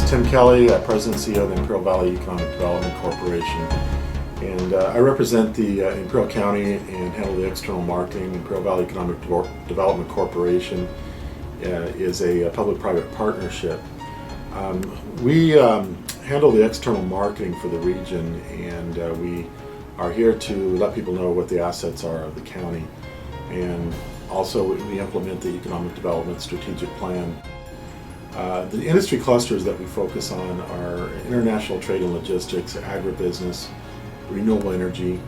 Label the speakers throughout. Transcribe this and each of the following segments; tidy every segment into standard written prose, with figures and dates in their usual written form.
Speaker 1: Tim Kelly, President and CEO of the Imperial Valley Economic Development Corporation. And I represent the Imperial County and handle the external marketing. Imperial Valley Economic Development Corporation is a public-private partnership. We handle the external marketing for the region, and we are here to let people know what the assets are of the county. And also we implement the economic development strategic plan. The industry clusters that we focus on are international trade and logistics, agribusiness, renewable energy,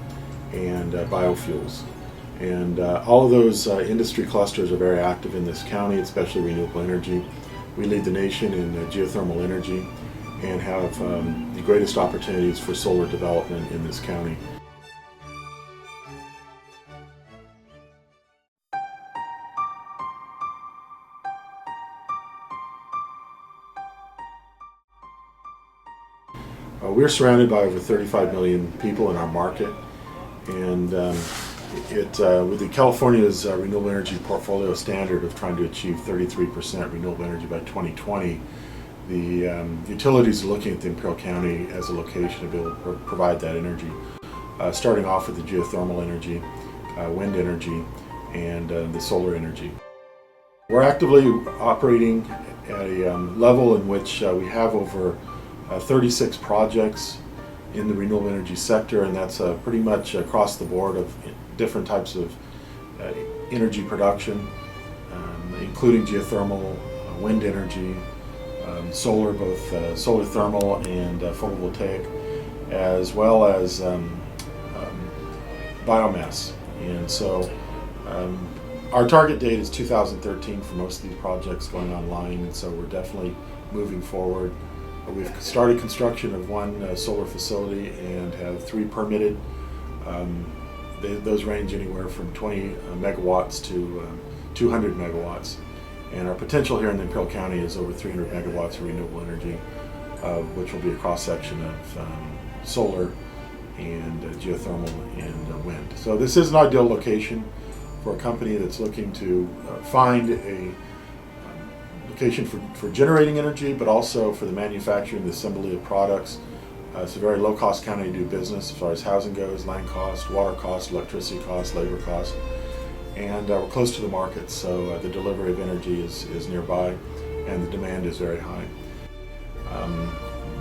Speaker 1: and biofuels. And all of those industry clusters are very active in this county, especially renewable energy. We lead the nation in geothermal energy and have the greatest opportunities for solar development in this county. We're surrounded by over 35 million people in our market, and with the California's renewable energy portfolio standard of trying to achieve 33% renewable energy by 2020, the utilities are looking at the Imperial County as a location to be able to provide that energy, starting off with the geothermal energy, wind energy, and the solar energy. We're actively operating at a level in which we have over 36 projects in the renewable energy sector, and that's pretty much across the board of different types of energy production, including geothermal, wind energy, solar, both solar thermal and photovoltaic, as well as biomass. And so our target date is 2013 for most of these projects going online, and so we're definitely moving forward. We've started construction of one solar facility and have 3 permitted. Those range anywhere from 20 megawatts to 200 megawatts. And our potential here in the Imperial County is over 300 megawatts of renewable energy, which will be a cross-section of solar and geothermal and wind. So this is an ideal location for a company that's looking to find a location for generating energy, but also for the manufacturing, the assembly of products. It's a very low-cost county to do business as far as housing goes, land cost, water cost, electricity cost, labor cost. And we're close to the market, so the delivery of energy is nearby, and the demand is very high.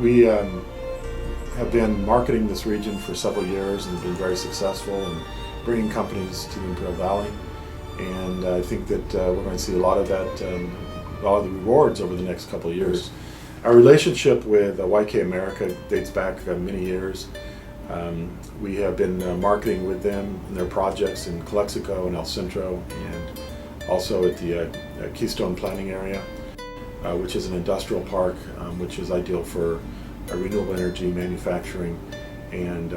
Speaker 1: We have been marketing this region for several years and have been very successful in bringing companies to the Imperial Valley. And I think that we're going to see a lot of that, a lot of the rewards over the next couple of years. Our relationship with YK America dates back many years. We have been marketing with them and their projects in Calexico and El Centro, and also at the Keystone Planning Area, which is an industrial park which is ideal for renewable energy manufacturing and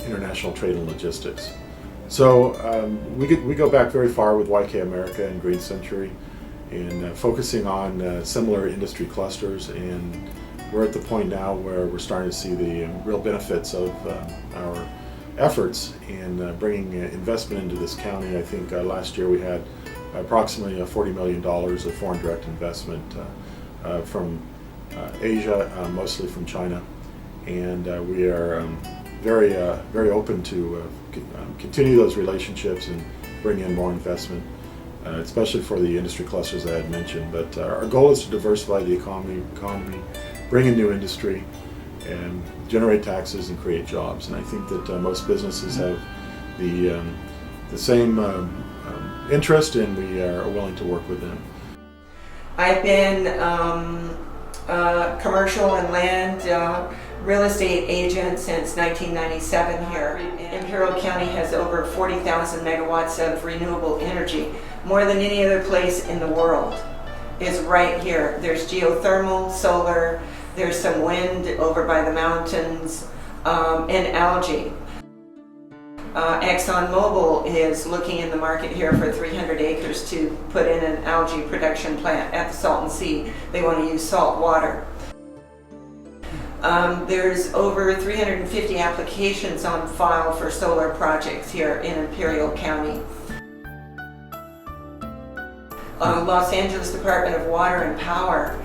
Speaker 1: international trade and logistics. So we go back very far with YK America and Green Century, and focusing on similar industry clusters, and we're at the point now where we're starting to see the real benefits of our efforts in bringing investment into this county. I think last year we had approximately $40 million of foreign direct investment from Asia, mostly from China, and we are very open to continue those relationships and bring in more investment, especially for the industry clusters I had mentioned. But our goal is to diversify the economy, bring in new industry, and generate taxes and create jobs. And I think that most businesses have the same interest, and we are willing to work with them.
Speaker 2: I've been commercial and land real estate agent since 1997 here. Imperial County has over 40,000 megawatts of renewable energy, more than any other place in the world is right here. There's geothermal, solar, there's some wind over by the mountains, and algae. ExxonMobil is looking in the market here for 300 acres to put in an algae production plant at the Salton Sea. They want to use salt water. There's over 350 applications on file for solar projects here in Imperial County. Los Angeles Department of Water and Power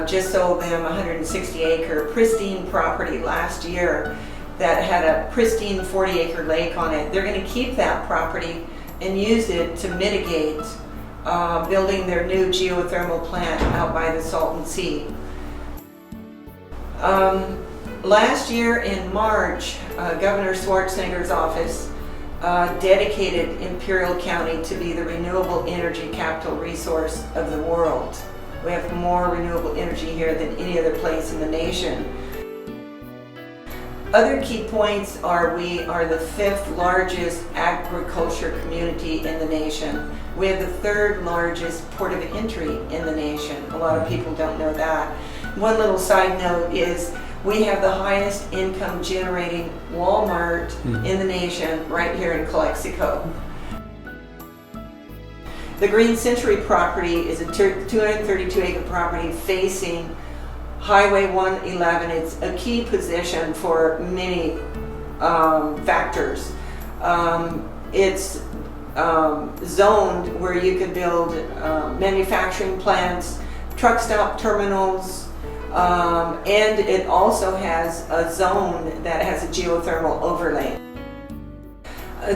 Speaker 2: just sold them a 160-acre pristine property last year that had a pristine 40-acre lake on it. They're going to keep that property and use it to mitigate building their new geothermal plant out by the Salton Sea. Last year in March, Governor Schwarzenegger's office dedicated Imperial County to be the renewable energy capital resource of the world. We have more renewable energy here than any other place in the nation. Other key points are we are the 5th largest agriculture community in the nation. We have the 3rd largest port of entry in the nation. A lot of people don't know that. One little side note is we have the highest income generating Walmart in the nation right here in Calexico. The Green Century property is a 232-acre property facing Highway 111. It's a key position for many factors. It's zoned where you can build manufacturing plants, truck stop terminals, and it also has a zone that has a geothermal overlay.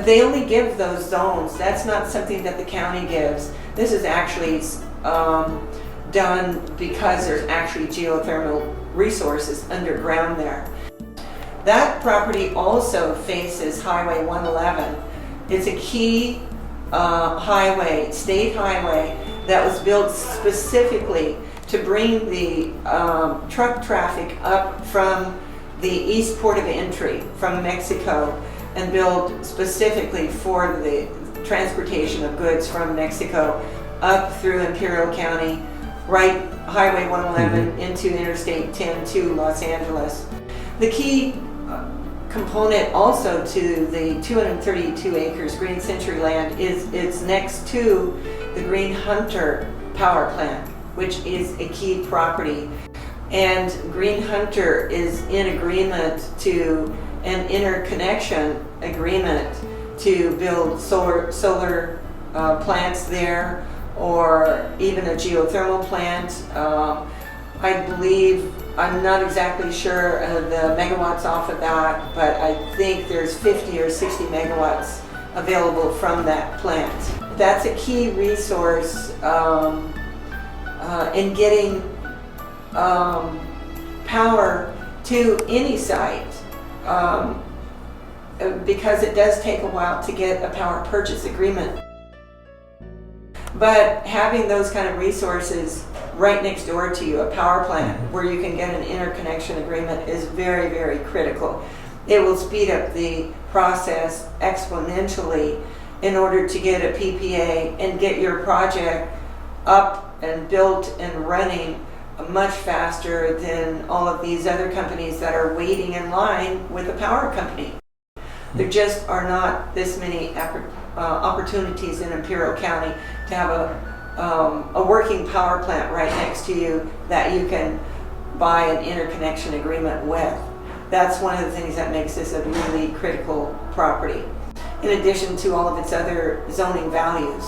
Speaker 2: They only give those zones. That's not something that the county gives. This is actually done because there's actually geothermal resources underground there. That property also faces Highway 111. It's a key highway, state highway, that was built specifically to bring the truck traffic up from the east port of entry from Mexico and built specifically for the transportation of goods from Mexico up through Imperial County, right Highway 111 into Interstate 10 to Los Angeles. The key component also to the 232 acres Green Century land is it's next to the Green Hunter power plant, which is a key property. And Green Hunter is in agreement to an interconnection agreement to build solar plants there, or even a geothermal plant. I believe, I'm not exactly sure the megawatts off of that, but I think there's 50 or 60 megawatts available from that plant. That's a key resource in getting power to any site, because it does take a while to get a power purchase agreement. But having those kind of resources right next door to you, a power plant where you can get an interconnection agreement, is very, very critical. It will speed up the process exponentially in order to get a PPA and get your project up and built and running much faster than all of these other companies that are waiting in line with a power company. There just are not this many opportunities in Imperial County to have a working power plant right next to you that you can buy an interconnection agreement with. That's one of the things that makes this a really critical property, in addition to all of its other zoning values.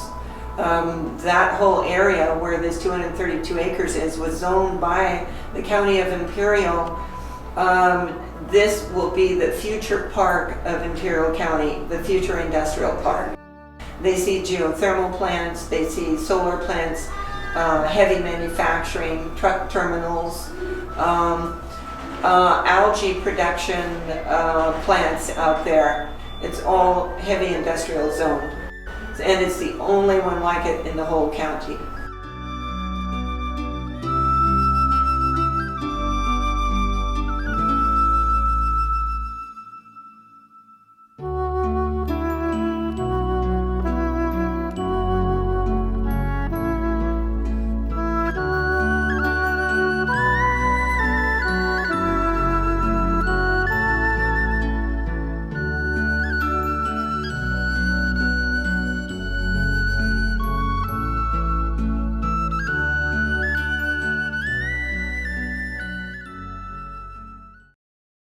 Speaker 2: That whole area where this 232 acres is was zoned by the County of Imperial. This will be the future park of Imperial County, the future industrial park. They see geothermal plants, they see solar plants, heavy manufacturing, truck terminals, algae production plants out there. It's all heavy industrial zoned. And it's the only one like it in the whole county.